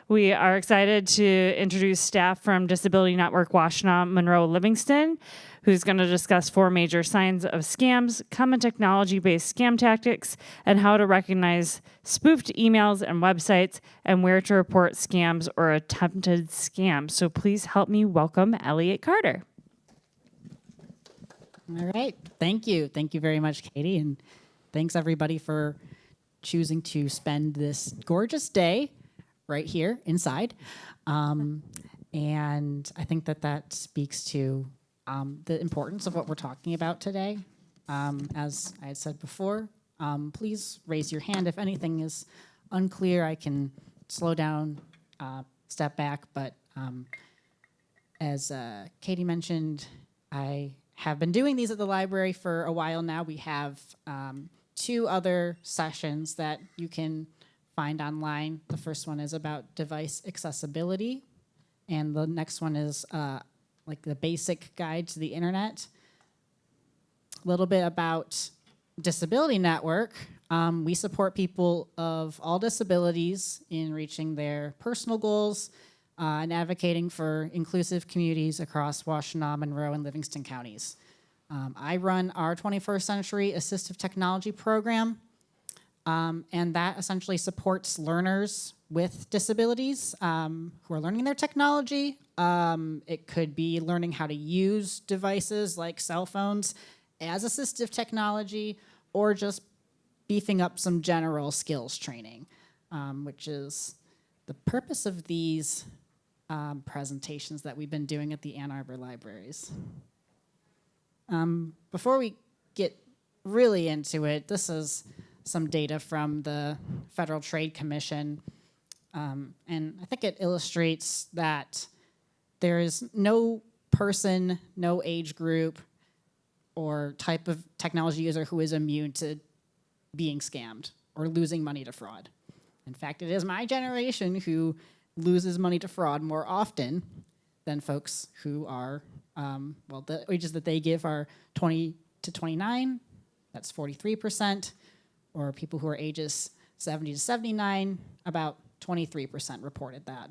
We are excited to introduce staff from Disability Network Washtenaw, Monroe, Livingston, who's going to discuss 4 major signs of scams, common technology-based scam tactics, and how to recognize spoofed emails and websites, and where to report scams or attempted scams. So please help me welcome Elliot Carter. All right. Thank you. Thank you very much, Katie. And thanks, everybody, for choosing to spend this gorgeous day right here inside. And I think that speaks to the importance of what we're talking about today. As I had said before, please raise your hand if anything is unclear. I can slow down, step back. But as Katie mentioned, I have been doing these at the library for a while now. We have 2 other sessions that you can find online. The first one is about device accessibility, and the next one is like the basic guide to the internet. A little bit about Disability Network. We support people of all disabilities in reaching their personal goals and advocating for inclusive communities across Washtenaw, Monroe, and Livingston counties. I run our 21st Century Assistive Technology program, and that essentially supports learners with disabilities who are learning their technology. It could be learning how to use devices like cell phones as assistive technology, or just beefing up some general skills training, which is the purpose of these presentations that we've been doing at the Ann Arbor libraries. Before we get really into it, this is some data from the Federal Trade Commission, and I think it illustrates that there is no person, no age group, or type of technology user who is immune to being scammed or losing money to fraud. In fact, it is my generation who loses money to fraud more often than folks who are, the ages that they give are 20 to 29, that's 43%, or people who are ages 70 to 79, about 23% reported that.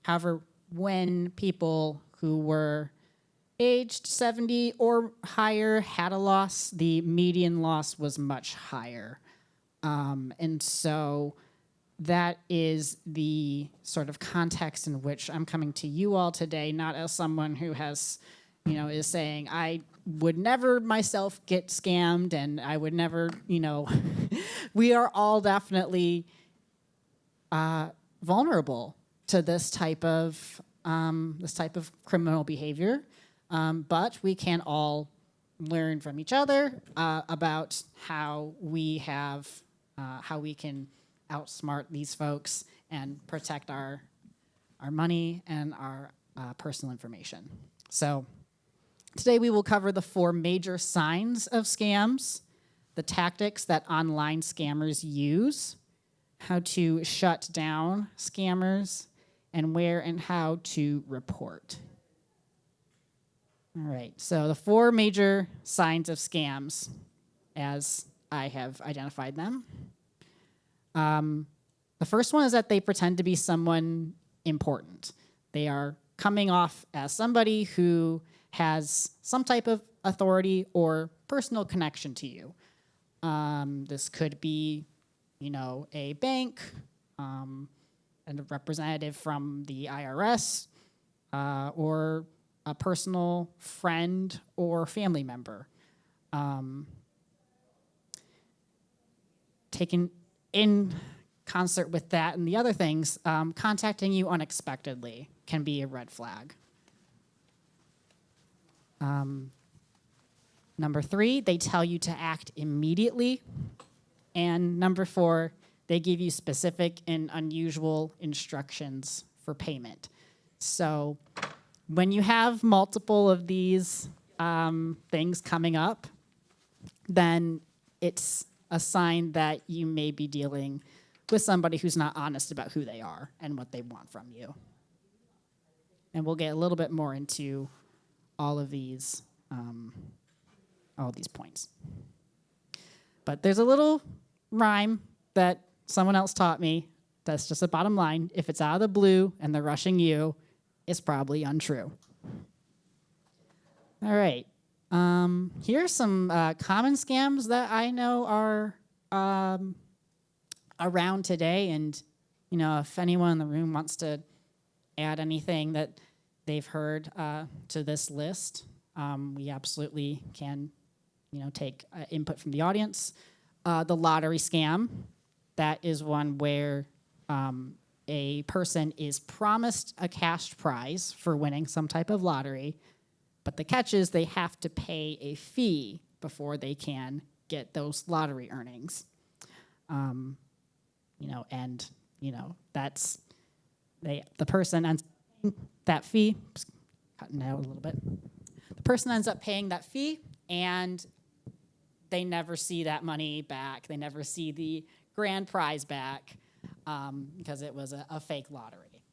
However, when people who were aged 70 or higher had a loss, the median loss was much higher. And so that is the sort of context in which I'm coming to you all today, not as someone who has, is saying, I would never myself get scammed and I would never, we are all definitely vulnerable to this type of criminal behavior. But we can all learn from each other about how we can outsmart these folks and protect our money and our personal information. So today we will cover the 4 major signs of scams, the tactics that online scammers use, how to shut down scammers, and where and how to report. All right, so the 4 major signs of scams, as I have identified them. The first one is that they pretend to be someone important. They are coming off as somebody who has some type of authority or personal connection to you. This could be, a bank, and a representative from the IRS, or a personal friend or family member. Taken in concert with that and the other things, contacting you unexpectedly can be a red flag. Number 3, they tell you to act immediately. And number 4, they give you specific and unusual instructions for payment. So when you have multiple of these things coming up, then it's a sign that you may be dealing with somebody who's not honest about who they are and what they want from you. And we'll get a little bit more into all of these points. But there's a little rhyme that someone else taught me That's just a bottom line. If it's out of the blue and they're rushing you, it's probably untrue. All right. Here's some common scams that I know are around today. And, if anyone in the room wants to add anything that they've heard to this list, we absolutely can, take input from the audience. The lottery scam, that is one where a person is promised a cash prize for winning some type of lottery, but the catch is they have to pay a fee before they can get those lottery earnings. That's the person ends up paying that fee. Just cutting out a little bit. The person ends up paying that fee, and they never see that money back. They never see the grand prize back because it was a fake lottery.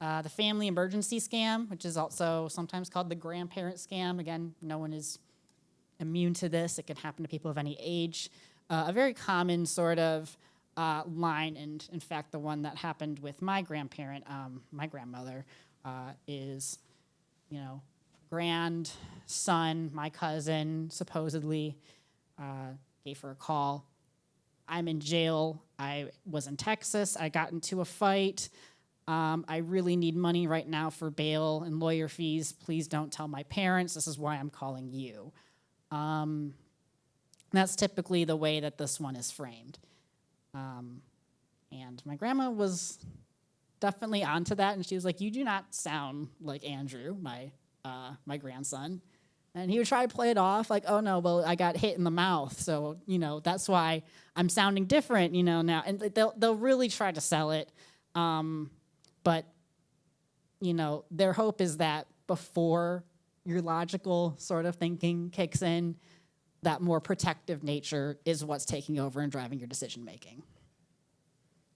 The family emergency scam, which is also sometimes called the grandparent scam. Again, no one is immune to this. It can happen to people of any age. A very common sort of line, and in fact, the one that happened with my grandparent, my grandmother, is, grandson, my cousin, supposedly gave her a call. I'm in jail. I was in Texas. I got into a fight. I really need money right now for bail and lawyer fees. Please don't tell my parents. This is why I'm calling you. That's typically the way that this one is framed. And my grandma was definitely onto that, and she was like, "You do not sound like Andrew, my grandson." And he would try to play it off like, "Oh no, well, I got hit in the mouth, so that's why I'm sounding different, now." And they'll really try to sell it, but their hope is that before your logical sort of thinking kicks in, that more protective nature is what's taking over and driving your decision making.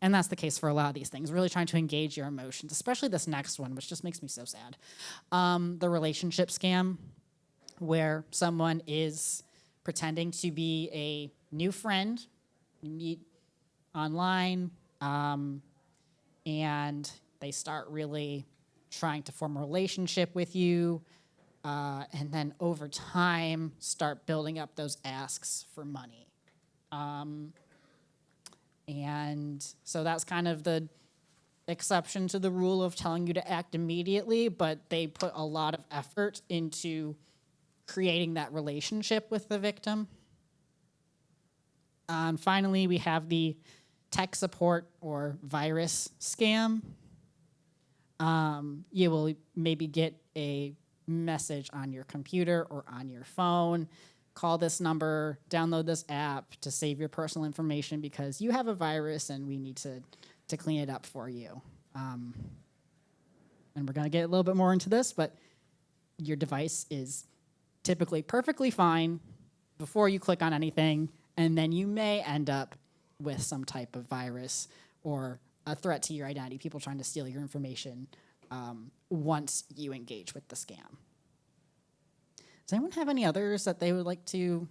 And that's the case for a lot of these things, really trying to engage your emotions, especially this next one, which just makes me so sad. The relationship scam, where someone is pretending to be a new friend, you meet online, and they start really trying to form a relationship with you, and then over time start building up those asks for money. And so that's kind of the exception to the rule of telling you to act immediately, but they put a lot of effort into creating that relationship with the victim. And finally, we have the tech support or virus scam. You will maybe get a message on your computer or on your phone. Call this number, download this app to save your personal information because you have a virus and we need to clean it up for you. And we're going to get a little bit more into this, but your device is typically perfectly fine before you click on anything, and then you may end up with some type of virus or a threat to your identity, people trying to steal your information once you engage with the scam. Does anyone have any others that they would like to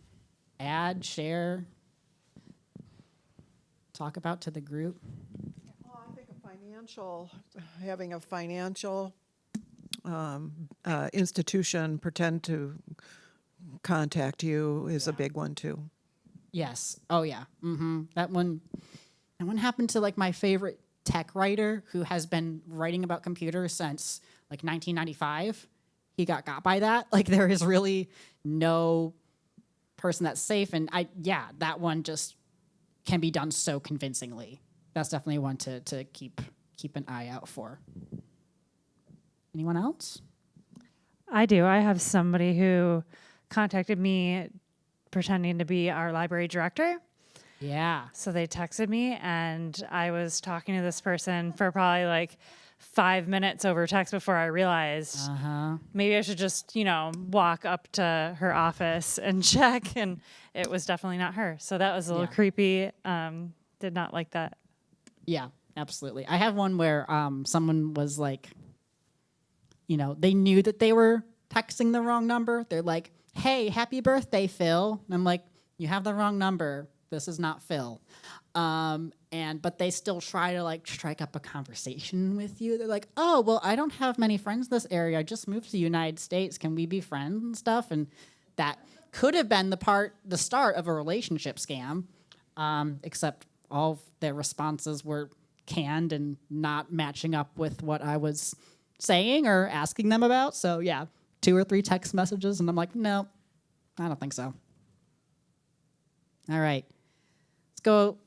add, share, talk about to the group? Well, I think having a financial institution pretend to contact you is a big one too. Yes. Oh yeah. Mm-hmm. That one happened to like my favorite tech writer who has been writing about computers since like 1995. He got by that. Like there is really no person that's safe. And that one just can be done so convincingly. That's definitely one to keep an eye out for. Anyone else? I do. I have somebody who contacted me pretending to be our library director. Yeah. So they texted me, and I was talking to this person for probably like 5 minutes over text before I realized maybe I should just, walk up to her office and check, and it was definitely not her. So that was a little creepy. Did not like that. Yeah, absolutely. I have one where someone was like, they knew that they were texting the wrong number. They're like, "Hey, happy birthday, Phil." And I'm like, "You have the wrong number. This is not Phil. But they still try to like strike up a conversation with you. They're like, oh, well, I don't have many friends in this area. I just moved to the United States. Can we be friends and stuff? And that could have been the start of a relationship scam, except all of their responses were canned and not matching up with what I was saying or asking them about. So yeah, 2 or 3 text messages, and I'm like, no, I don't think so. All right. Go.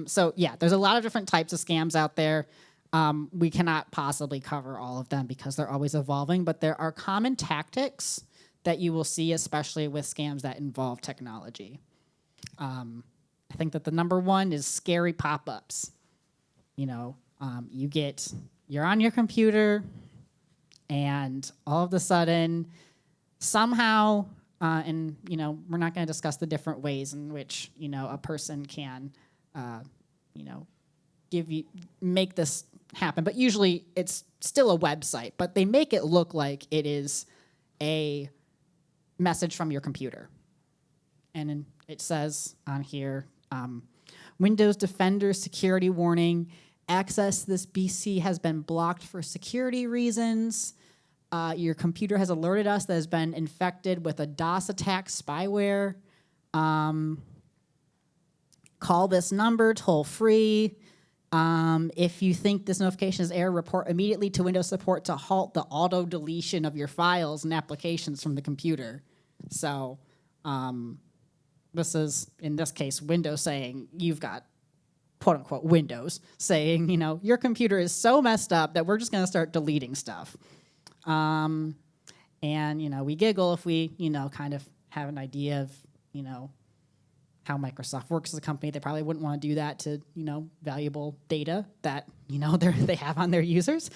So yeah, there's a lot of different types of scams out there. We cannot possibly cover all of them because they're always evolving, but there are common tactics that you will see, especially with scams that involve technology. I think that the number one is scary pop-ups. You're on your computer, and all of a sudden, somehow, we're not going to discuss the different ways in which, a person can, make this happen. But usually it's still a website, but they make it look like it is a message from your computer. And it says on here, Windows Defender security warning, access to this PC has been blocked for security reasons. Your computer has alerted us that has been infected with a DOS attack spyware. Call this number toll free. If you think this notification is error, report immediately to Windows support to halt the auto deletion of your files and applications from the computer. So this is, in this case, Windows saying you've got, quote unquote, Windows saying, your computer is so messed up that we're just going to start deleting stuff. We giggle if we, kind of have an idea of, how Microsoft works as a company. They probably wouldn't want to do that to, valuable data that, they have on their users.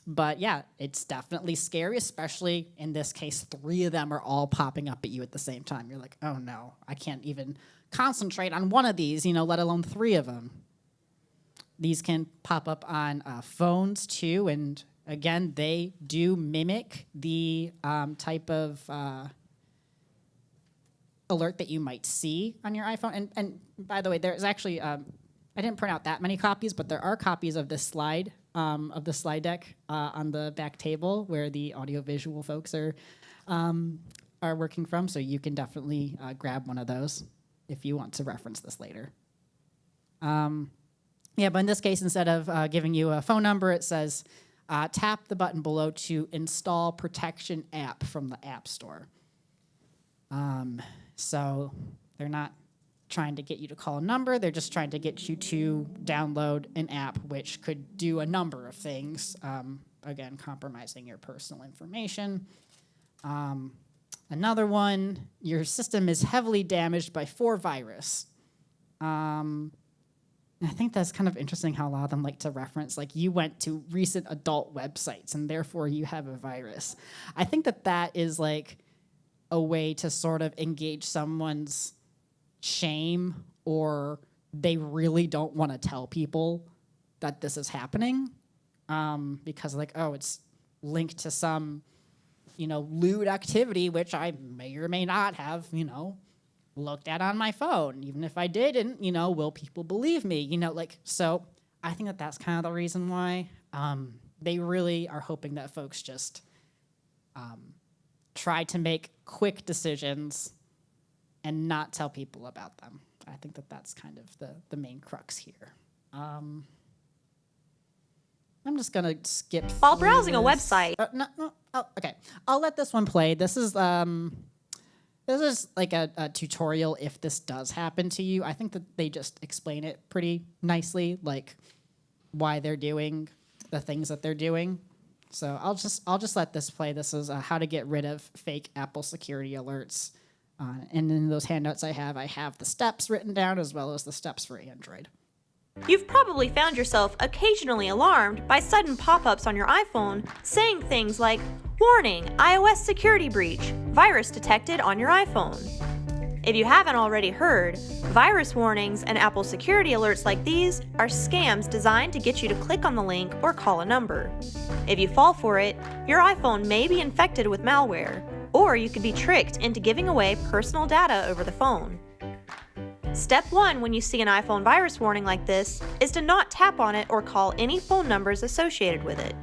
But yeah, it's definitely scary, especially in this case, 3 of them are all popping up at you at the same time. You're like, oh no, I can't even concentrate on one of these, let alone 3 of them. These can pop up on phones too, and again, they do mimic the type of alert that you might see on your iPhone. And by the way, there's actually, I didn't print out that many copies, but there are copies of this slide, of the slide deck on the back table where the audiovisual folks are working from. So you can definitely grab one of those if you want to reference this later. But in this case, instead of giving you a phone number, it says, tap the button below to install protection app from the App Store. So they're not trying to get you to call a number. They're just trying to get you to download an app which could do a number of things, again, compromising your personal information. Another one, your system is heavily damaged by 4 virus. I think that's kind of interesting how a lot of them like to reference, like you went to recent adult websites and therefore you have a virus. I think that is like a way to sort of engage someone's shame, or they really don't want to tell people that this is happening because like, oh, it's linked to some, lewd activity, which I may or may not have, looked at on my phone. Even if I didn't, will people believe me? So I think that's kind of the reason why they really are hoping that folks just try to make quick decisions and not tell people about them. I think that's kind of the main crux here. I'm just gonna skip while browsing a website. Okay, I'll let this one play. This is like a tutorial if this does happen to you. I think that they just explain it pretty nicely, like why they're doing the things that they're doing. So I'll just let this play. This is how to get rid of fake Apple security alerts. And in those handouts I have the steps written down as well as the steps for Android. You've probably found yourself occasionally alarmed by sudden pop-ups on your iPhone saying things like, "Warning, iOS security breach, virus detected on your iPhone." If you haven't already heard, virus warnings and Apple security alerts like these are scams designed to get you to click on the link or call a number. If you fall for it, your iPhone may be infected with malware, or you could be tricked into giving away personal data over the phone. Step 1 when you see an iPhone virus warning like this is to not tap on it or call any phone numbers associated with it.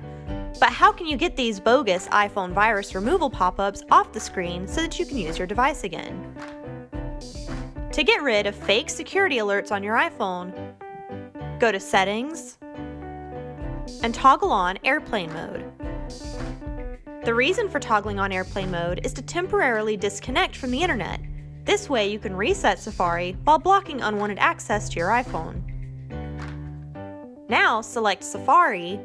But how can you get these bogus iPhone virus removal pop-ups off the screen so that you can use your device again? To get rid of fake security alerts on your iPhone, go to Settings and toggle on Airplane Mode. The reason for toggling on Airplane Mode is to temporarily disconnect from the internet. This way you can reset Safari while blocking unwanted access to your iPhone. Now select Safari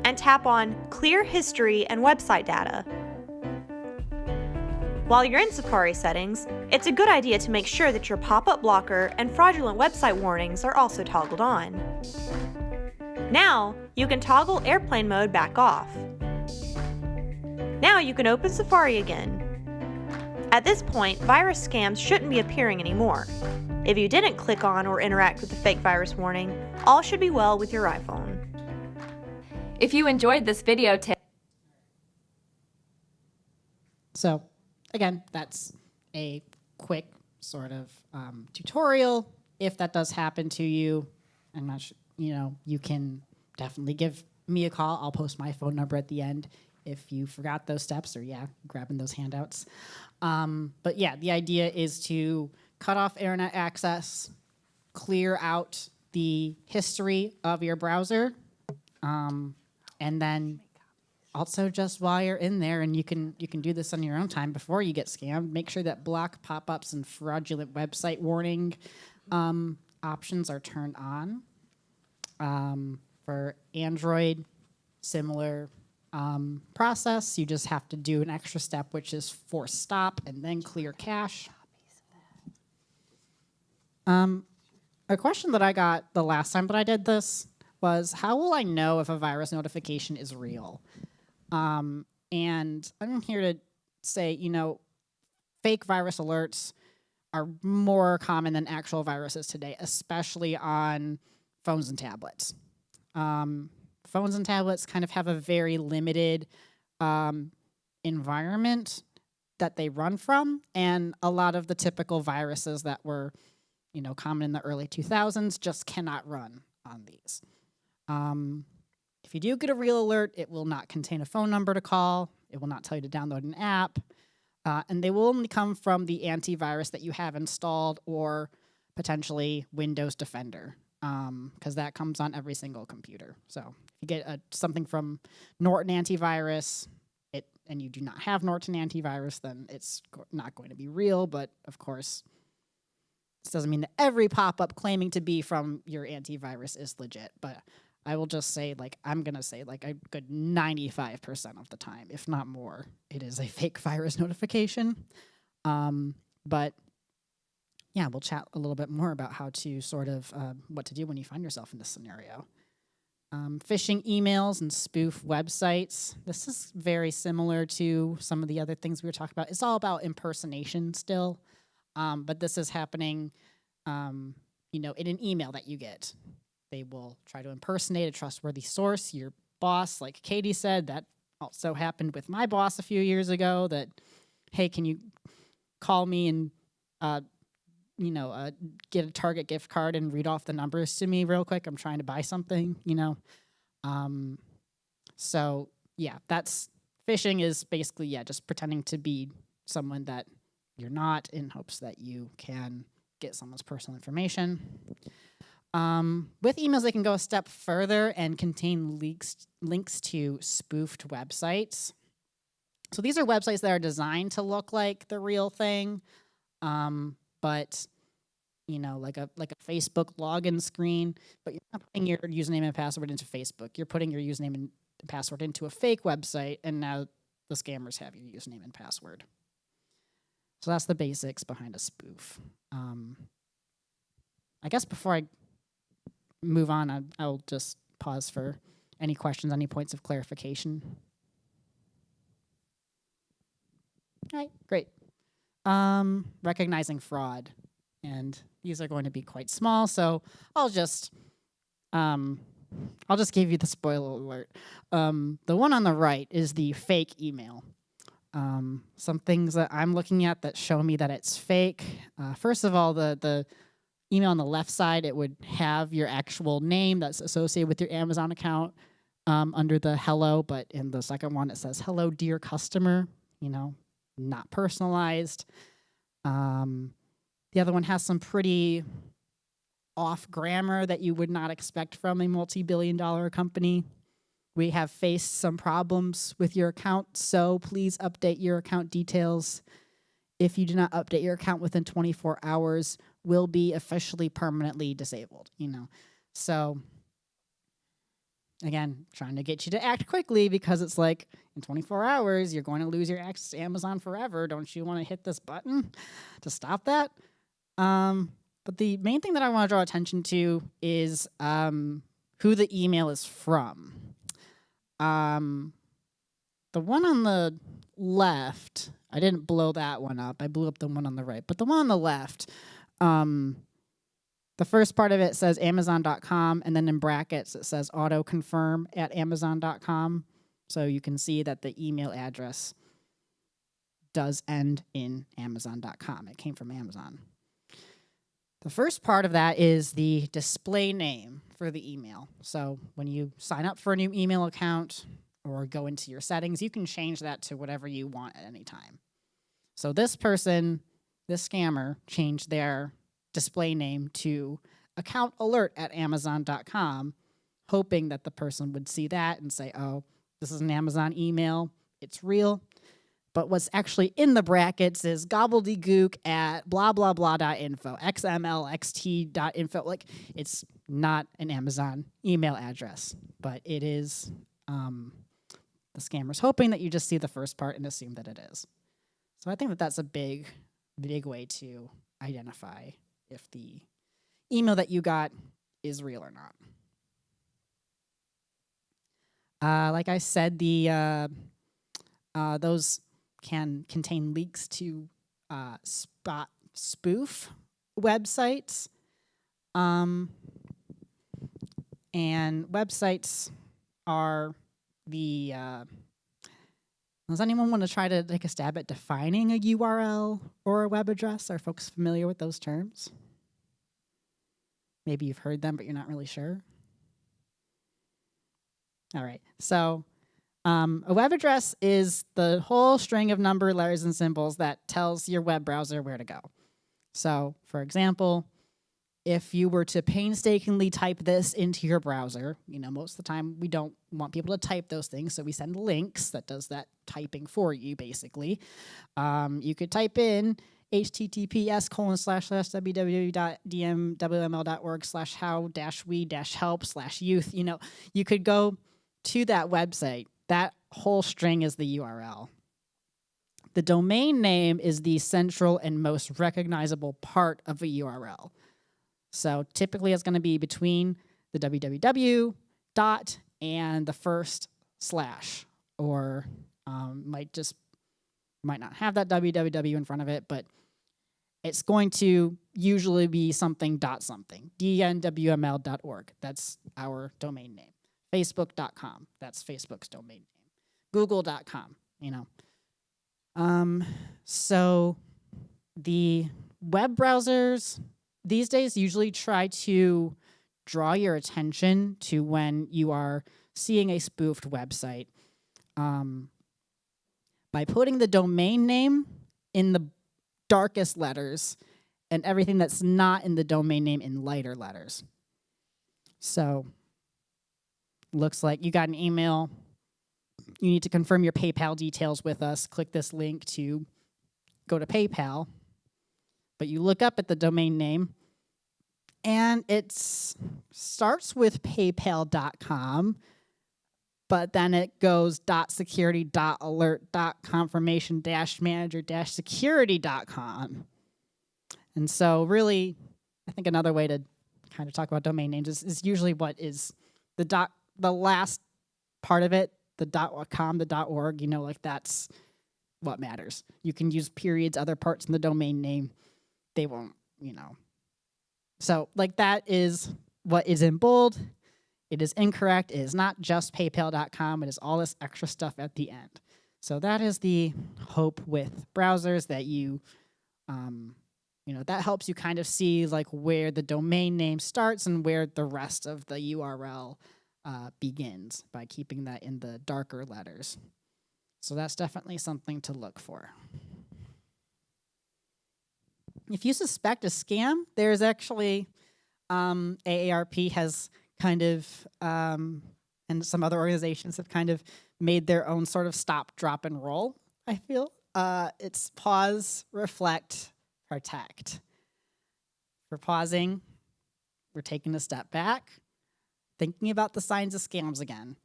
and tap on Clear History and Website Data. While you're in Safari settings, it's a good idea to make sure that your pop-up blocker and fraudulent website warnings are also toggled on. Now, you can toggle airplane mode back off. Now you can open Safari again. At this point, virus scams shouldn't be appearing anymore. If you didn't click on or interact with the fake virus warning, all should be well with your iPhone. If you enjoyed this video tip, So again, that's a quick sort of tutorial. If that does happen to you, I'm not sure, you can definitely give me a call. I'll post my phone number at the end if you forgot those steps or grabbing those handouts. But yeah, the idea is to cut off internet access, clear out the history of your browser, and then also just while you're in there, and you can do this on your own time before you get scammed, make sure that block pop-ups and fraudulent website warning options are turned on. For Android, similar process. You just have to do an extra step, which is force stop and then clear cache. A question that I got the last time that I did this was, how will I know if a virus notification is real? And I'm here to say, fake virus alerts are more common than actual viruses today, especially on phones and tablets. Phones and tablets kind of have a very limited environment that they run from, and a lot of the typical viruses that were, common in the early 2000s just cannot run on these. If you do get a real alert, it will not contain a phone number to call. It will not tell you to download an app. And they will only come from the antivirus that you have installed or potentially Windows Defender, because that comes on every single computer. So if you get something from Norton Antivirus and you do not have Norton Antivirus, then it's not going to be real. But of course, this doesn't mean that every pop-up claiming to be from your antivirus is legit. But I will just say, I'm going to say, a good 95% of the time, if not more, it is a fake virus notification. But yeah, we'll chat a little bit more about how to sort of, what to do when you find yourself in this scenario. Phishing emails and spoof websites. This is very similar to some of the other things we were talking about. It's all about impersonation still. But this is happening, in an email that you get. They will try to impersonate a trustworthy source, your boss, like Katie said. That also happened with my boss a few years ago, that, hey, can you call me and, get a Target gift card and read off the numbers to me real quick? I'm trying to buy something, So, yeah, that's phishing is basically, just pretending to be someone that you're not in hopes that you can get someone's personal information. With emails, they can go a step further and contain links to spoofed websites. So these are websites that are designed to look like the real thing, but like a Facebook login screen. But you're not putting your username and password into Facebook. You're putting your username and password into a fake website, and now the scammers have your username and password. So that's the basics behind a spoof. I guess before I move on, I'll just pause for any questions, any points of clarification. All right, great. Recognizing fraud, and these are going to be quite small, so I'll just give you the spoiler alert. The one on the right is the fake email. Some things that I'm looking at that show me that it's fake. First of all, the email on the left side, it would have your actual name that's associated with your Amazon account under the hello, but in the second one it says, hello, dear customer, not personalized. The other one has some pretty off grammar that you would not expect from a multi-billion-dollar company. We have faced some problems with your account, so please update your account details. If you do not update your account within 24 hours, will be officially permanently disabled, So, again, trying to get you to act quickly because it's like, in 24 hours, you're going to lose your access to Amazon forever. Don't you want to hit this button to stop that? But the main thing that I want to draw attention to is who the email is from. The one on the left, I didn't blow that one up. I blew up the one on the right. But the one on the left, the first part of it says Amazon.com, and then in brackets it says autoconfirm at Amazon.com. So you can see that the email address does end in Amazon.com. It came from Amazon. The first part of that is the display name for the email. So when you sign up for a new email account or go into your settings, you can change that to whatever you want at any time. So this person, this scammer, changed their display name to account alert at Amazon.com, hoping that the person would see that and say, oh, this is an Amazon email. It's real. But what's actually in the brackets is gobbledygook at blah, blah, blah.info, xmlxt.info. Like, it's not an Amazon email address, but it is the scammer's hoping that you just see the first part and assume that it is. So I think that that's a big, big way to identify if the email that you got is real or not. Like I said, those can contain leaks to spoof websites. And websites are the... does anyone want to try to take a stab at defining a URL or a web address? Are folks familiar with those terms? Maybe you've heard them, but you're not really sure. All right. So a web address is the whole string of number, letters, and symbols that tells your web browser where to go. So, for example, if you were to painstakingly type this into your browser, most of the time we don't want people to type those things, so we send links that does that typing for you, basically. You could type in https://www.dmwml.org/how-we-help/youth. You could go to that website. That whole string is the URL. The domain name is the central and most recognizable part of a URL. So typically it's going to be between the www dot and the first slash, or might not have that www in front of it, but it's going to usually be something dot something. dnwml.org, that's our domain name. Facebook.com, that's Facebook's domain name. Google.com, So the web browsers these days usually try to draw your attention to when you are seeing a spoofed website by putting the domain name in the darkest letters and everything that's not in the domain name in lighter letters. So looks like you got an email. You need to confirm your PayPal details with us. Click this link to go to PayPal. But you look up at the domain name, and it starts with paypal.com, but then it goes .security.alert.confirmation-manager-security.com. And so really, I think another way to kind of talk about domain names is usually what is the last part of it, the .com, the .org, that's what matters. You can use periods, other parts in the domain name. They won't, So that is what is in bold. It is incorrect. It is not just paypal.com. It is all this extra stuff at the end. So that is the hope with browsers, that that helps you kind of see like where the domain name starts and where the rest of the URL begins, by keeping that in the darker letters. So that's definitely something to look for. If you suspect a scam, there's actually AARP has kind of, and some other organizations have kind of made their own sort of stop, drop, and roll, I feel. It's pause, reflect, protect. We're pausing, we're taking a step back, thinking about the signs of scams again.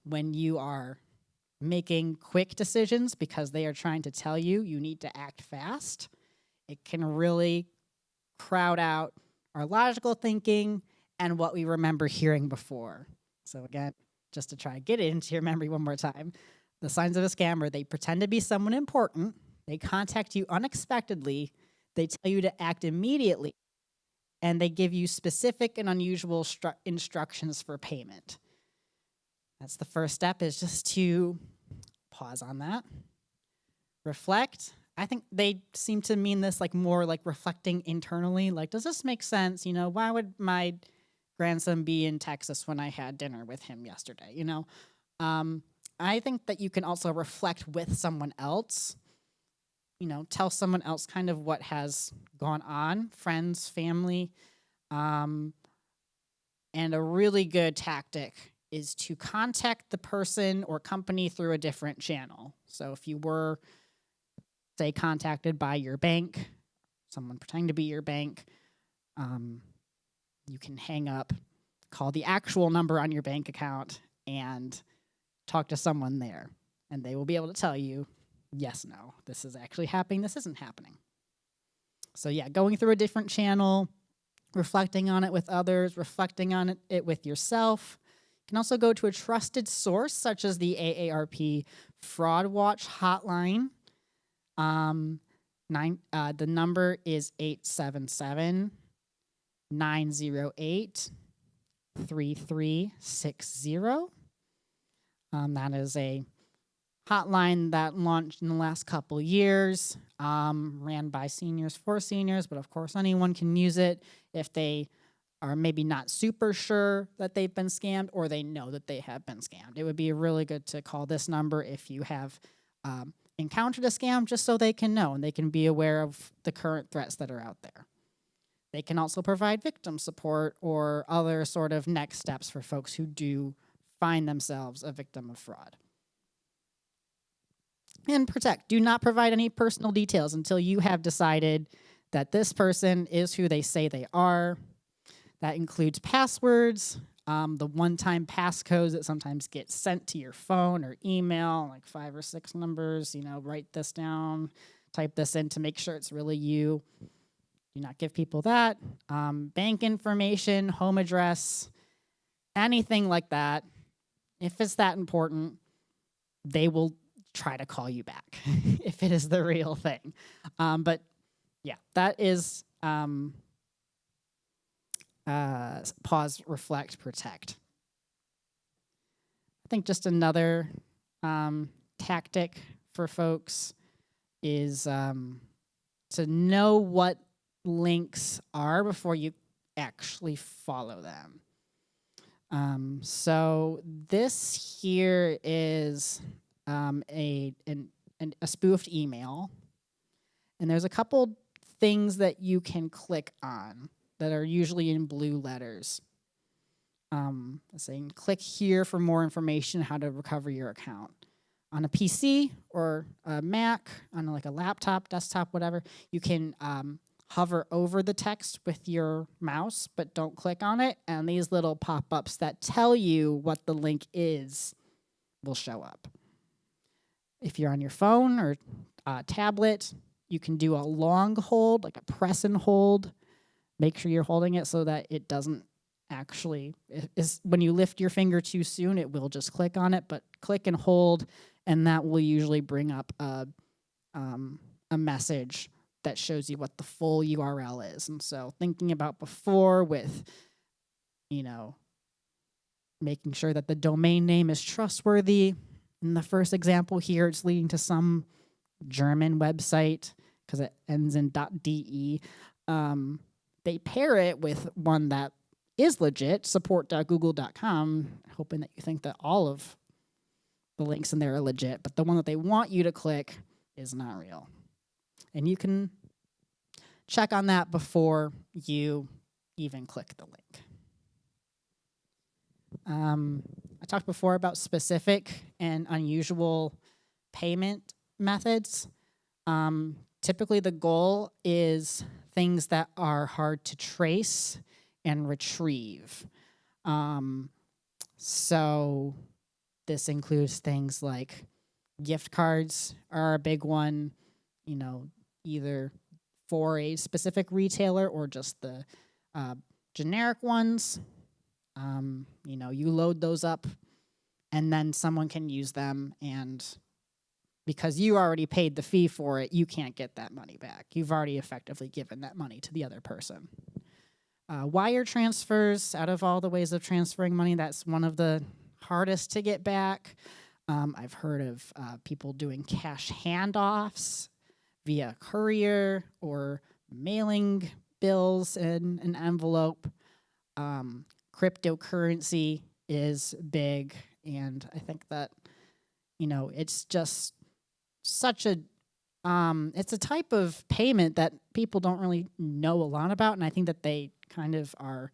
When you are making quick decisions because they are trying to tell you you need to act fast, it can really crowd out our logical thinking and what we remember hearing before. So again, just to try to get it into your memory one more time, the signs of a scammer: they pretend to be someone important, they contact you unexpectedly, they tell you to act immediately, and they give you specific and unusual instructions for payment. That's the first step, is just to pause on that, reflect. I think they seem to mean this like more like reflecting internally. Like, does this make sense? Why would my grandson be in Texas when I had dinner with him yesterday? I think that you can also reflect with someone else. Tell someone else kind of what has gone on, friends, family. And a really good tactic is to contact the person or company through a different channel. So if you were, say, contacted by your bank, someone pretending to be your bank, you can hang up, call the actual number on your bank account, and talk to someone there. And they will be able to tell you, yes, no, this is actually happening, this isn't happening. So yeah, going through a different channel, reflecting on it with others, reflecting on it with yourself. You can also go to a trusted source, such as the AARP Fraud Watch hotline. The number is 877-908-3360. That is a hotline that launched in the last couple years, ran by seniors for seniors, but of course anyone can use it if they are maybe not super sure that they've been scammed, or they know that they have been scammed. It would be really good to call this number if you have encountered a scam, just so they can know and they can be aware of the current threats that are out there. They can also provide victim support or other sort of next steps for folks who do find themselves a victim of fraud. And protect. Do not provide any personal details until you have decided that this person is who they say they are. That includes passwords, the one-time passcodes that sometimes get sent to your phone or email, like 5 or 6 numbers. Write this down, type this in to make sure it's really you. Do not give people that. Bank information, home address, anything like that. If it's that important, they will try to call you back if it is the real thing. But yeah, that is pause, reflect, protect. I think just another tactic for folks is to know what links are before you actually follow them. So this here is a spoofed email, and there's a couple things that you can click on that are usually in blue letters. Saying click here for more information how to recover your account. On a PC or a Mac, on like a laptop, desktop, whatever, you can hover over the text with your mouse, but don't click on it, and these little pop-ups that tell you what the link is will show up. If you're on your phone or tablet, you can do a long hold, like a press and hold. Make sure you're holding it so that it doesn't actually, when you lift your finger too soon, it will just click on it, but click and hold, and that will usually bring up a message that shows you what the full URL is. And so thinking about before with, making sure that the domain name is trustworthy, In the first example here, it's leading to some German website because it ends in .de. They pair it with one that is legit, support.google.com, hoping that you think that all of the links in there are legit, but the one that they want you to click is not real. And you can check on that before you even click the link. I talked before about specific and unusual payment methods. Typically, the goal is things that are hard to trace and retrieve. So this includes things like gift cards are a big one, you know, either for a specific retailer or just the generic ones. You know, you load those up and then someone can use them, and because you already paid the fee for it, you can't get that money back. You've already effectively given that money to the other person. Wire transfers, out of all the ways of transferring money, that's one of the hardest to get back. I've heard of people doing cash handoffs via courier or mailing bills in an envelope. Cryptocurrency is big, and I think that, you know, it's just such a it's a type of payment that people don't really know a lot about, and I think that they kind of are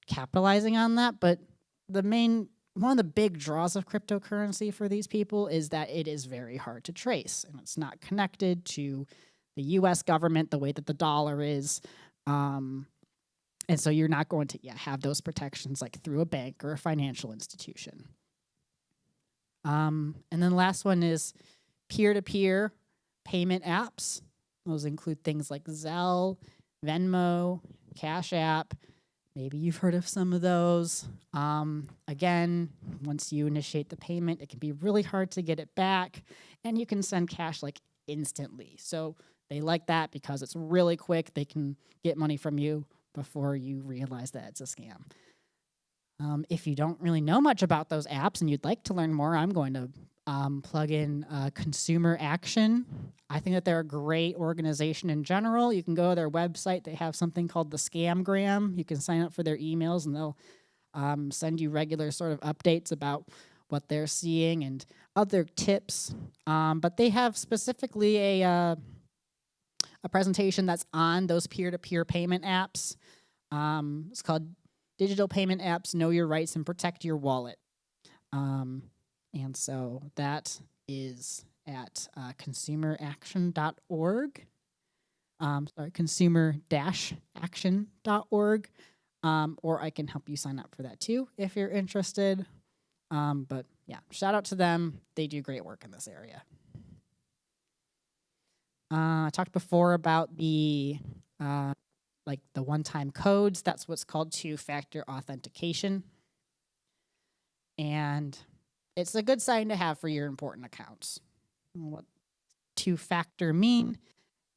capitalizing on that. But one of the big draws of cryptocurrency for these people is that it is very hard to trace, and it's not connected to the U.S. government the way that the dollar is. And so you're not going to have those protections like through a bank or a financial institution. And then the last one is peer-to-peer payment apps. Those include things like Zelle, Venmo, Cash App. Maybe you've heard of some of those. Again, once you initiate the payment, it can be really hard to get it back, and you can send cash like instantly. So they like that because it's really quick. They can get money from you before you realize that it's a scam. If you don't really know much about those apps and you'd like to learn more, I'm going to plug in Consumer Action. I think that they're a great organization in general. You can go to their website. They have something called the Scamgram. You can sign up for their emails, and they'll send you regular sort of updates about what they're seeing and other tips. But they have specifically a presentation that's on those peer-to-peer payment apps. It's called Digital Payment Apps, Know Your Rights and Protect Your Wallet. And so that is at consumeraction.org. Consumer-action.org. Or I can help you sign up for that too if you're interested. But yeah, shout out to them. They do great work in this area. I talked before about the one-time codes. That's what's called two-factor authentication. And it's a good sign to have for your important accounts. What two-factor mean?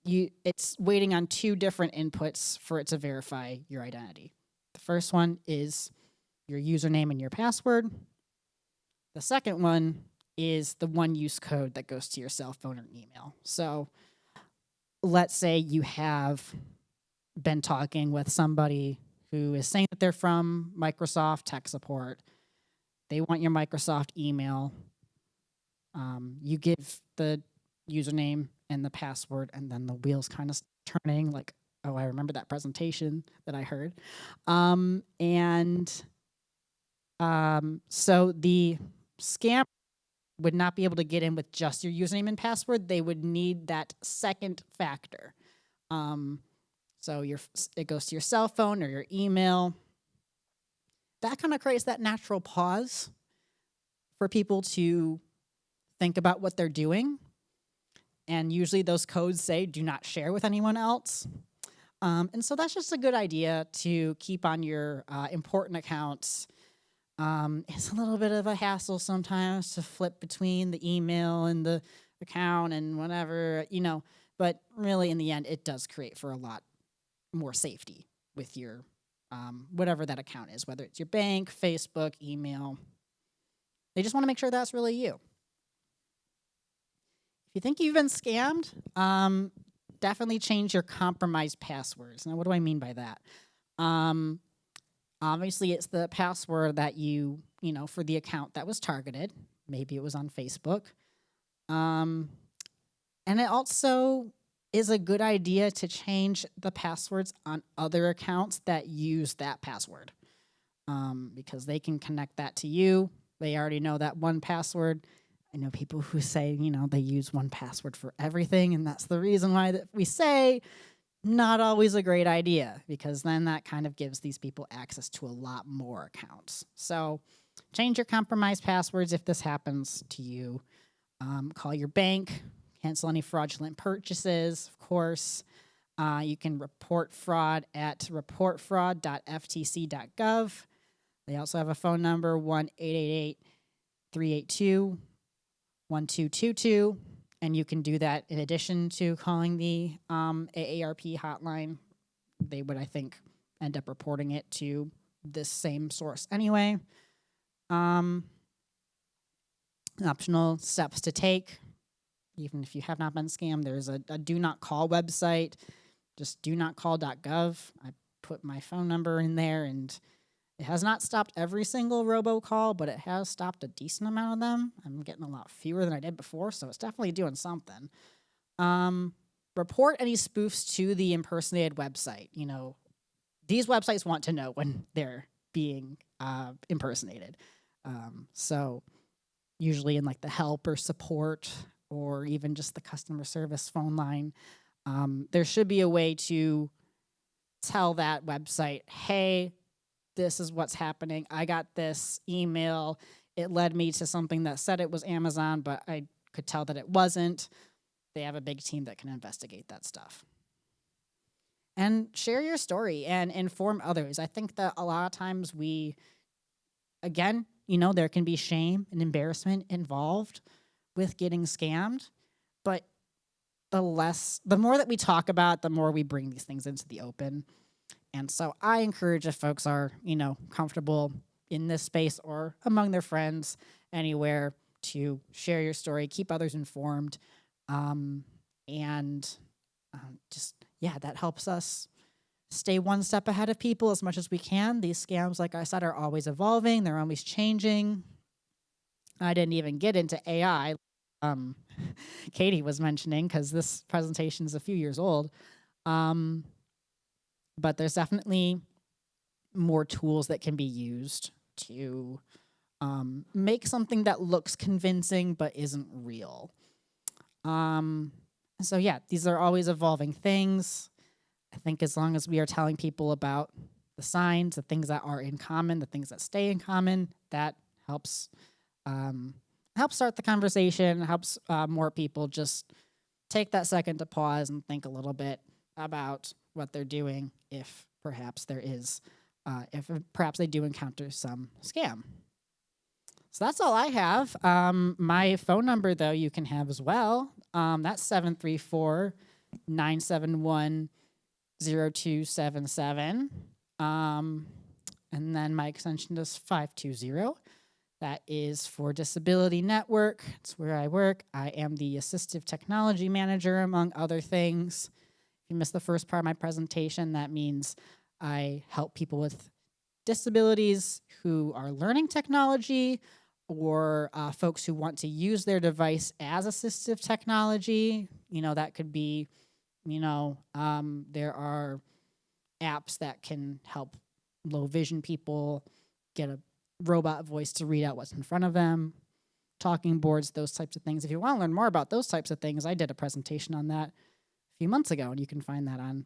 It's waiting on two different inputs for it to verify your identity. The first one is your username and your password. The second one is the one-use code that goes to your cell phone or email. So let's say you have been talking with somebody who is saying that they're from Microsoft tech support. They want your Microsoft email. You give the username and the password, and then the wheels kind of turning like, oh, I remember that presentation that I heard. So the scam would not be able to get in with just your username and password. They would need that second factor. So it goes to your cell phone or your email. That kind of creates that natural pause for people to think about what they're doing. And usually those codes say, do not share with anyone else. And so that's just a good idea to keep on your important accounts. It's a little bit of a hassle sometimes to flip between the email and the account and whatever, but really in the end, it does create for a lot more safety with your whatever that account is, whether it's your bank, Facebook, email. They just want to make sure that's really you. If you think you've been scammed, definitely change your compromised passwords. Now, what do I mean by that? Obviously, it's the password that for the account that was targeted. Maybe it was on Facebook. And it also is a good idea to change the passwords on other accounts that use that password, because they can connect that to you. They already know that one password. I know people who say, they use one password for everything, and that's the reason why that we say not always a great idea, because then that kind of gives these people access to a lot more accounts. So change your compromised passwords if this happens to you. Call your bank, cancel any fraudulent purchases, of course. You can report fraud at reportfraud.ftc.gov. They also have a phone number, 1-888-382-1222. And you can do that in addition to calling the AARP hotline. They would, I think, end up reporting it to this same source anyway. Optional steps to take, even if you have not been scammed, there's a do not call website, just donotcall.gov. I put my phone number in there, and it has not stopped every single robocall, but it has stopped a decent amount of them. I'm getting a lot fewer than I did before, so it's definitely doing something. Report any spoofs to the impersonated website. These websites want to know when they're being impersonated. So usually in like the help or support or even just the customer service phone line, there should be a way to tell that website, hey, this is what's happening. I got this email. It led me to something that said it was Amazon, but I could tell that it wasn't. They have a big team that can investigate that stuff. And share your story and inform others. I think that a lot of times there can be shame and embarrassment involved with getting scammed, but the more that we talk about, the more we bring these things into the open. And so I encourage, if folks are, comfortable in this space or among their friends anywhere, to share your story, keep others informed, that helps us stay one step ahead of people as much as we can. These scams, like I said, are always evolving. They're always changing. I didn't even get into AI. Katie was mentioning, because this presentation is a few years old. But there's definitely more tools that can be used to make something that looks convincing but isn't real. These are always evolving things. I think as long as we are telling people about the signs, the things that are in common, the things that stay in common, that helps start the conversation, helps more people just take that second to pause and think a little bit about what they're doing, if perhaps they do encounter some scam. So that's all I have. My phone number, though, you can have as well. That's 734-971-0277. And then my extension is 520. That is for Disability Network. It's where I work. I am the Assistive Technology Manager, among other things. If you missed the first part of my presentation, that means I help people with disabilities who are learning technology, or folks who want to use their device as assistive technology. That could be, there are apps that can help low vision people get a robot voice to read out what's in front of them, talking boards, those types of things. If you want to learn more about those types of things, I did a presentation on that a few months ago, and you can find that on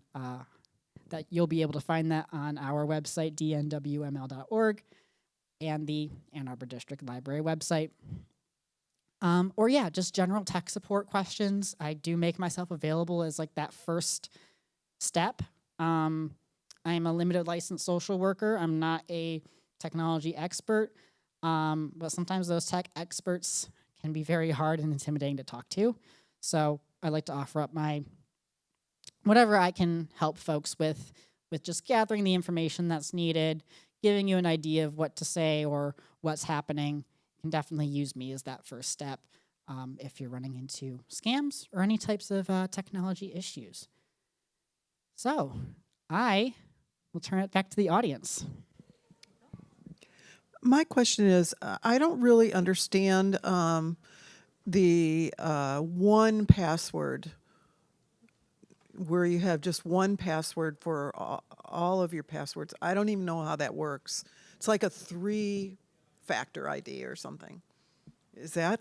you'll be able to find that on our website, dnwml.org, and the Ann Arbor District Library website. Just general tech support questions. I do make myself available as like that first step. I'm a limited licensed social worker. I'm not a technology expert, but sometimes those tech experts can be very hard and intimidating to talk to. So I like to offer up whatever I can help folks with just gathering the information that's needed, giving you an idea of what to say or what's happening. You can definitely use me as that first step. if you're running into scams or any types of technology issues. So I will turn it back to the audience. My question is, I don't really understand the one password, where you have just one password for all of your passwords. I don't even know how that works. It's like a 3-factor ID or something. Is that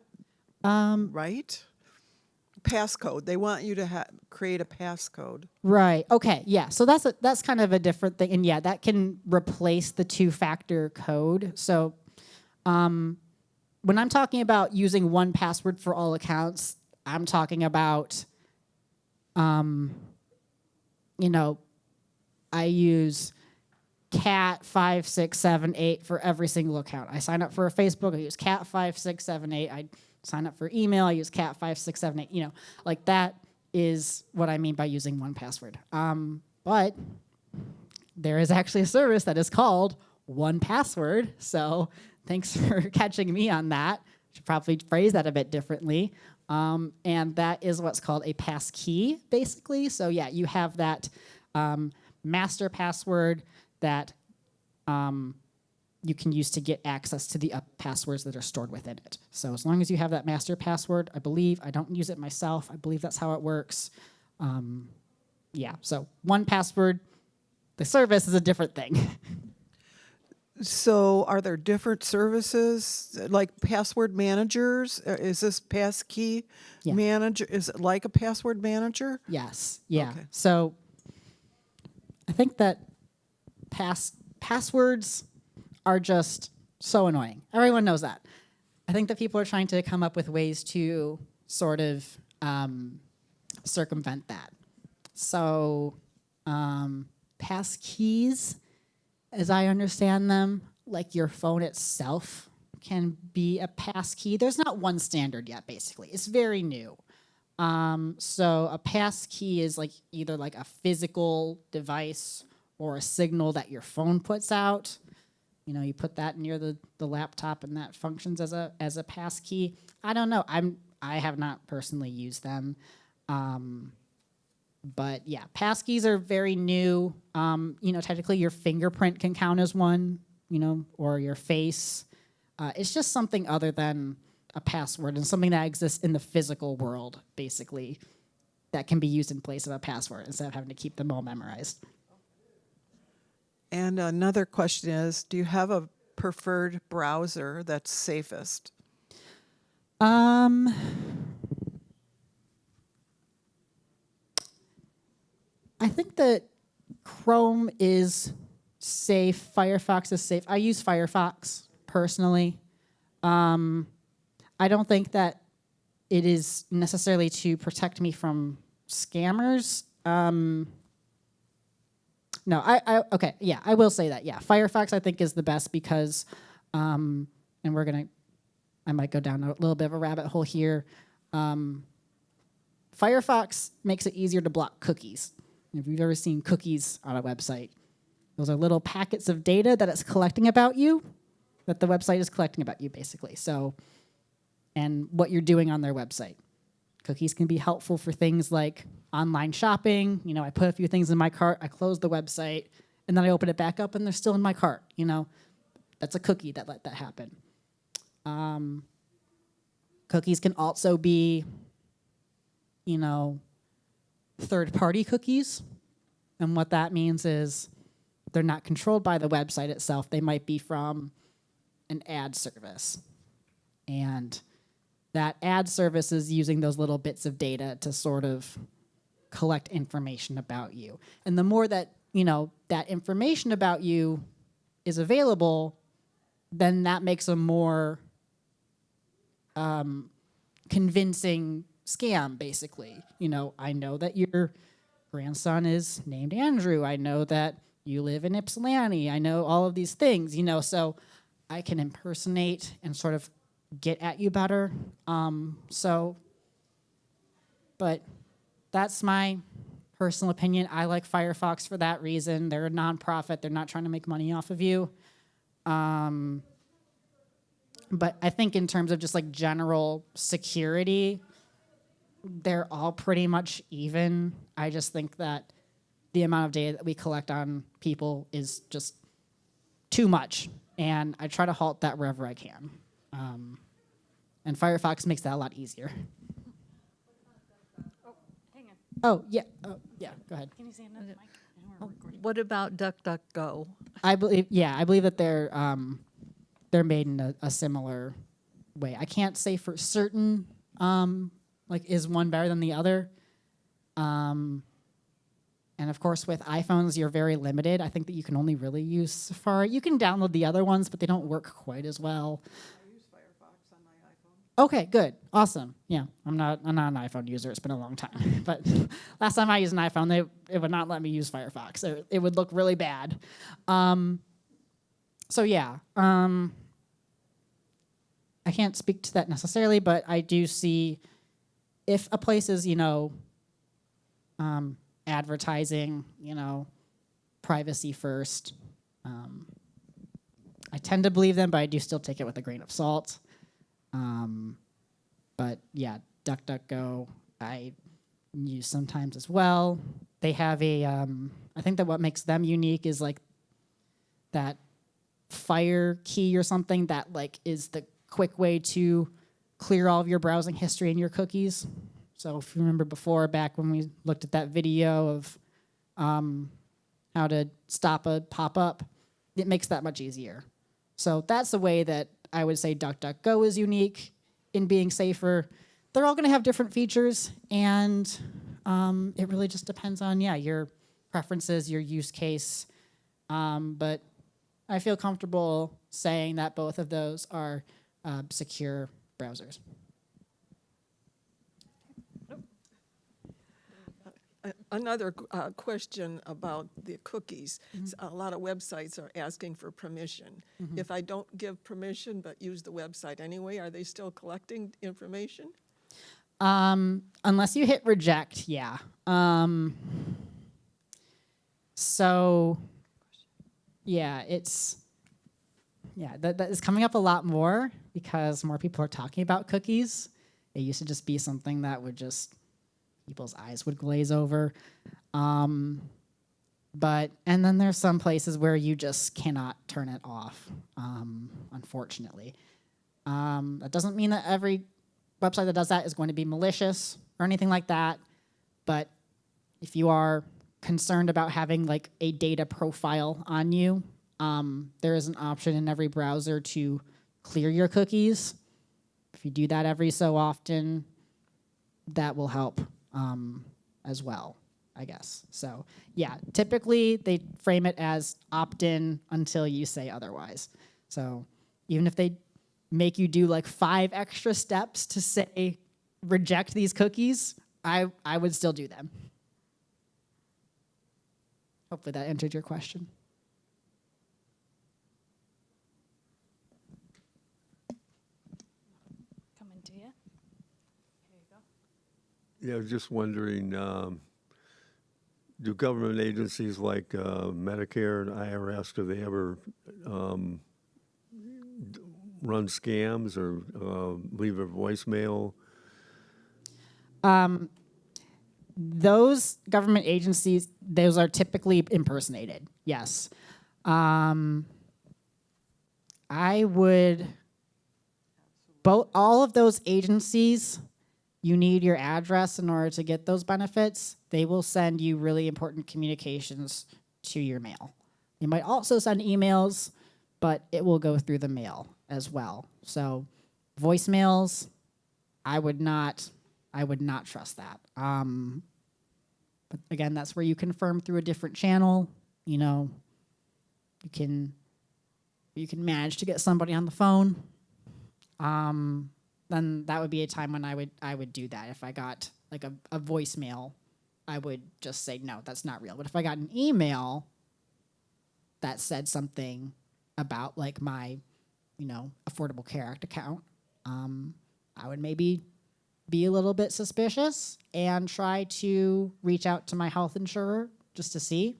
right? Passcode. They want you to create a passcode. Right. Okay. Yeah. So that's kind of a different thing, and yeah, that can replace the 2-factor code. So, when I'm talking about using one password for all accounts, I'm talking about, I use cat5678 for every single account. I sign up for a Facebook, I use cat5678. I sign up for email, I use cat5678. Like that is what I mean by using one password. But there is actually a service that is called 1Password. So thanks for catching me on that. Should probably phrase that a bit differently. And that is what's called a passkey, basically. So yeah, you have that master password that you can use to get access to the passwords that are stored within it. So as long as you have that master password, I believe, I don't use it myself, I believe that's how it works. Yeah, so 1Password, the service is a different thing. So are there different services like password managers? Is this passkey Yeah. manager? Is it like a password manager? Yes, yeah. Okay. So I think that passwords are just so annoying. Everyone knows that. I think that people are trying to come up with ways to sort of circumvent that. So passkeys, as I understand them, like your phone itself can be a passkey. There's not one standard yet, basically. It's very new. So a passkey is like either like a physical device or a signal that your phone puts out. You put that near the laptop and that functions as a passkey. I don't know. I have not personally used them. But yeah, passkeys are very new. Technically your fingerprint can count as one, or your face. It's just something other than a password and something that exists in the physical world, basically, that can be used in place of a password instead of having to keep them all memorized. And another question is, do you have a preferred browser that's safest? I think that Chrome is safe. Firefox is safe. I use Firefox personally. I don't think that it is necessarily to protect me from scammers. No, okay, yeah, I will say that. Yeah, Firefox I think is the best because, and I might go down a little bit of a rabbit hole here. Firefox makes it easier to block cookies. If you've ever seen cookies on a website, those are little packets of data that it's collecting about you, that the website is collecting about you, basically. So, and what you're doing on their website. Cookies can be helpful for things like online shopping. I put a few things in my cart, I close the website, and then I open it back up and they're still in my cart. That's a cookie that let that happen. Cookies can also be, third-party cookies. And what that means is they're not controlled by the website itself. They might be from an ad service. And that ad service is using those little bits of data to sort of collect information about you. And the more that, that information about you is available, then that makes a more convincing scam, basically. I know that your grandson is named Andrew. I know that you live in Ypsilanti. I know all of these things, so I can impersonate and sort of get at you better. But that's my personal opinion. I like Firefox for that reason. They're a nonprofit. They're not trying to make money off of you. But I think in terms of just like general security, they're all pretty much even. I just think that the amount of data that we collect on people is just too much, and I try to halt that wherever I can. And Firefox makes that a lot easier. Hang on. Oh, yeah, go ahead. Can you say another mic? What about DuckDuckGo? I believe that they're made in a similar way. I can't say for certain, like is one better than the other. And of course, with iPhones, you're very limited. I think that you can only really use Safari. You can download the other ones, but they don't work quite as well. I use Firefox on my iPhone. Okay, good, awesome. Yeah, I'm not an iPhone user. It's been a long time, but last time I used an iPhone, it would not let me use Firefox. It would look really bad. So yeah, I can't speak to that necessarily, but I do see if a place is, advertising, privacy first. I tend to believe them, but I do still take it with a grain of salt. But yeah, DuckDuckGo I use sometimes as well. They have I think that what makes them unique is like that Fire key or something that like is the quick way to clear all of your browsing history and your cookies. So if you remember before, back when we looked at that video of how to stop a pop-up, it makes that much easier. So that's the way that I would say DuckDuckGo is unique in being safer. They're all going to have different features, and it really just depends on, your preferences, your use case. But I feel comfortable saying that both of those are secure browsers. Another question about the cookies. A lot of websites are asking for permission. If I don't give permission but use the website anyway, are they still collecting information? Unless you hit reject, yeah. So, yeah, that is coming up a lot more because more people are talking about cookies. It used to just be something that would just, people's eyes would glaze over. And then there's some places where you just cannot turn it off, unfortunately. That doesn't mean that every website that does that is going to be malicious or anything like that. But if you are concerned about having like a data profile on you, there is an option in every browser to clear your cookies. If you do that every so often, that will help as well, I guess. So yeah, typically they frame it as opt-in until you say otherwise. So even if they make you do like 5 extra steps to say reject these cookies, I would still do them. Hopefully that answered your question. Coming to you. Here you go. Yeah, I was just wondering, do government agencies like Medicare and IRS, do they ever run scams or leave a voicemail? Those government agencies, those are typically impersonated, yes. I would, all of those agencies, you need your address in order to get those benefits. They will send you really important communications to your mail. They might also send emails, but it will go through the mail as well. So voicemails, I would not trust that. But again, that's where you confirm through a different channel. You can manage to get somebody on the phone. Then that would be a time when I would do that. If I got like a voicemail, I would just say, no, that's not real. But if I got an email that said something about like my, Affordable Care Act account, I would maybe be a little bit suspicious and try to reach out to my health insurer just to see.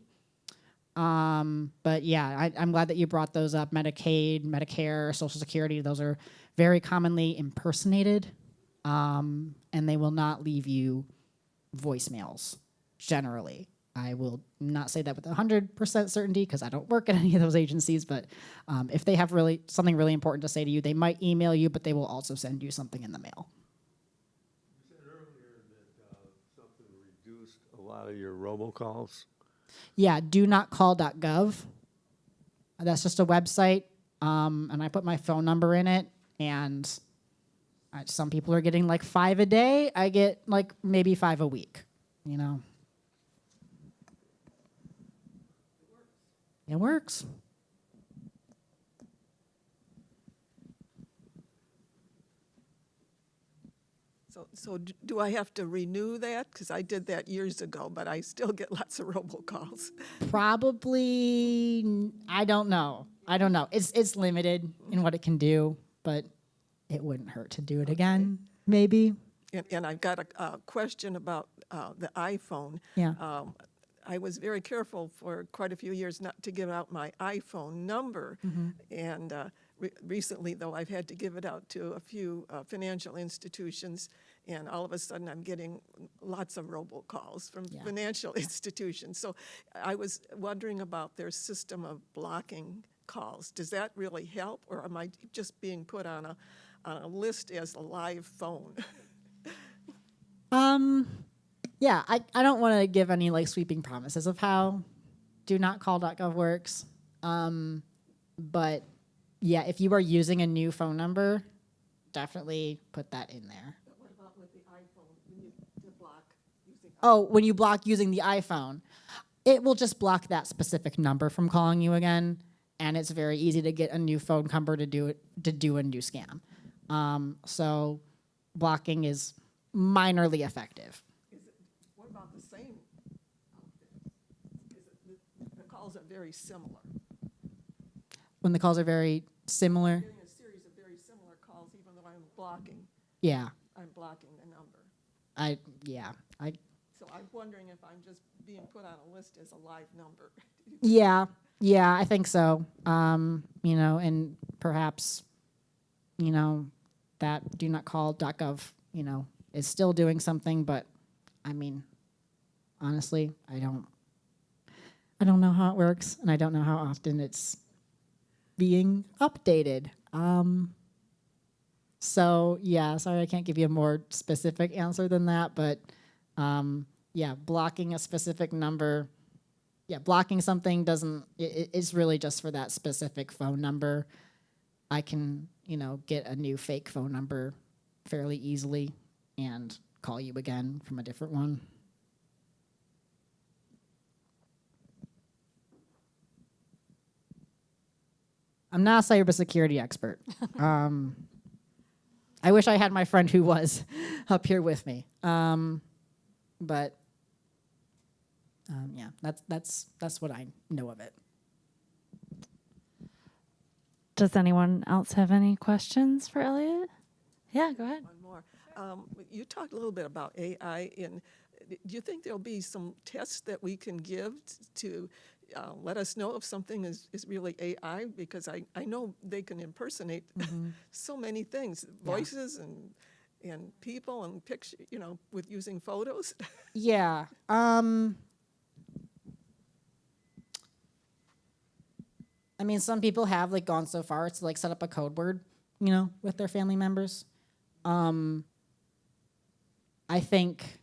But yeah, I'm glad that you brought those up. Medicaid, Medicare, Social Security, those are very commonly impersonated, and they will not leave you voicemails generally. I will not say that with 100% certainty because I don't work at any of those agencies, but if they have something really important to say to you, they might email you, but they will also send you something in the mail. You said earlier that something reduced a lot of your robocalls. Yeah, donotcall.gov. That's just a website, and I put my phone number in it, and some people are getting like 5 a day. I get like maybe 5 a week, you know. It works. So do I have to renew that? Because I did that years ago, but I still get lots of robocalls. Probably, I don't know. It's limited in what it can do, but it wouldn't hurt to do it again, maybe. And I've got a question about the iPhone. Yeah. I was very careful for quite a few years not to give out my iPhone number. And recently, though, I've had to give it out to a few financial institutions. And all of a sudden, I'm getting lots of robocalls from financial institutions. So I was wondering about their system of blocking calls. Does that really help? Or am I just being put on a list as a live phone? Yeah, I don't want to give any like sweeping promises of how donotcall.gov works. But yeah, if you are using a new phone number, definitely put that in there. What about with the iPhone? You need to block using Oh, when you block using the iPhone, it will just block that specific number from calling you again, and it's very easy to get a new phone number to do a new scam. So blocking is minorly effective. What about the same outfit? The calls are very similar. When the calls are very similar, Getting a series of very similar calls, even though I'm blocking the number. So I'm wondering if I'm just being put on a list as a live number. Yeah, I think so. You know, and perhaps, you know, that donotcall.gov, you know, is still doing something, but I mean, honestly, I don't know how it works, and I don't know how often it's being updated. So yeah, sorry, I can't give you a more specific answer than that, but yeah, blocking a specific number, blocking something doesn't, it's really just for that specific phone number. I can, you know, get a new fake phone number fairly easily and call you again from a different one. I'm not a cybersecurity expert. I wish I had my friend who was up here with me. But yeah, that's what I know of it. Does anyone else have any questions for Elliot? Yeah, go ahead. One more. You talked a little bit about AI. Do you think there'll be some tests that we can give to let us know if something is really AI? Because I know they can impersonate so many things, voices and people and picture, you know, with using photos. Yeah. I mean, some people have like gone so far as to like set up a code word, you know, with their family members. I think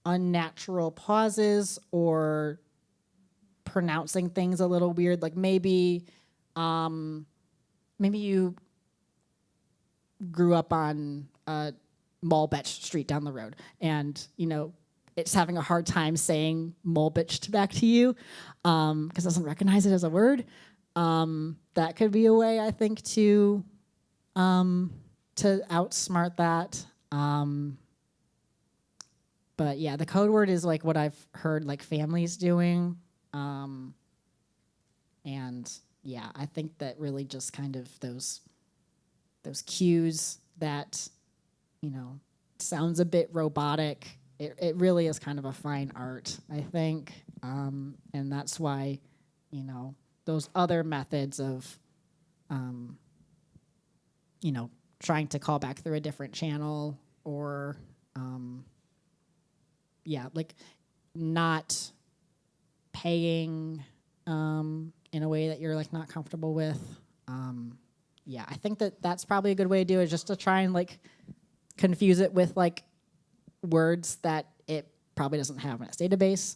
unnatural pauses or pronouncing things a little weird, like maybe you grew up on Malbetch Street down the road, and you know it's having a hard time saying Malbetch back to you because it doesn't recognize it as a word. That could be a way, I think, to outsmart that. But yeah, the code word is like what I've heard like families doing. And yeah, I think that really just kind of those cues that, you know, sounds a bit robotic. It really is kind of a fine art, I think. And that's why you know, those other methods of, you know, trying to call back through a different channel or, yeah, like not paying in a way that you're like not comfortable with. Yeah, I think that that's probably a good way to do it, just to try and like confuse it with like words that it probably doesn't have in its database.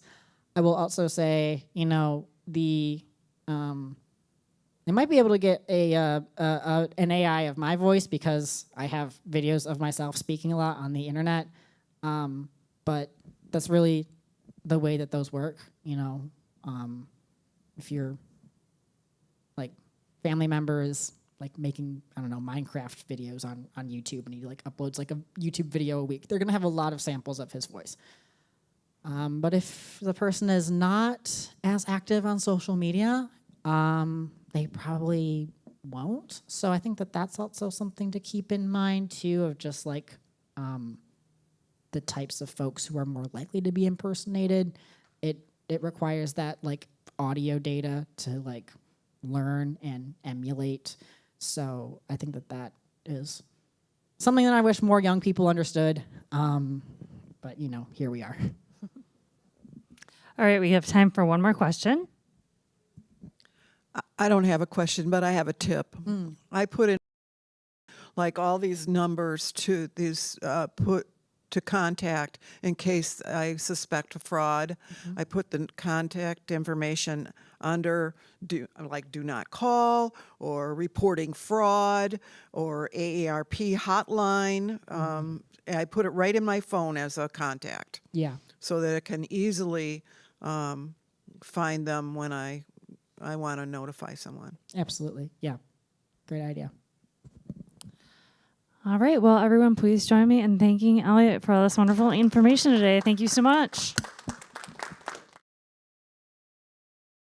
I will also say, you know, they might be able to get an AI of my voice because I have videos of myself speaking a lot on the internet, but that's really the way that those work, you know. If you're like family members like making, I don't know, Minecraft videos on YouTube, and he like uploads like a YouTube video a week, they're gonna have a lot of samples of his voice. But if the person is not as active on social media, they probably won't. So I think that that's also something to keep in mind too, of just like the types of folks who are more likely to be impersonated. It requires that like audio data to like learn and emulate. So I think that that is something that I wish more young people understood. But you know, here we are. All right, we have time for one more question. I don't have a question, but I have a tip. I put in like all these numbers to these put to contact in case I suspect a fraud. I put the contact information under do not call or reporting fraud or AARP hotline. I put it right in my phone as a contact. Yeah. So that it can easily find them when I want to notify someone. Absolutely. Yeah. Great idea. All right, well, everyone, please join me in thanking Elliot for all this wonderful information today. Thank you so much.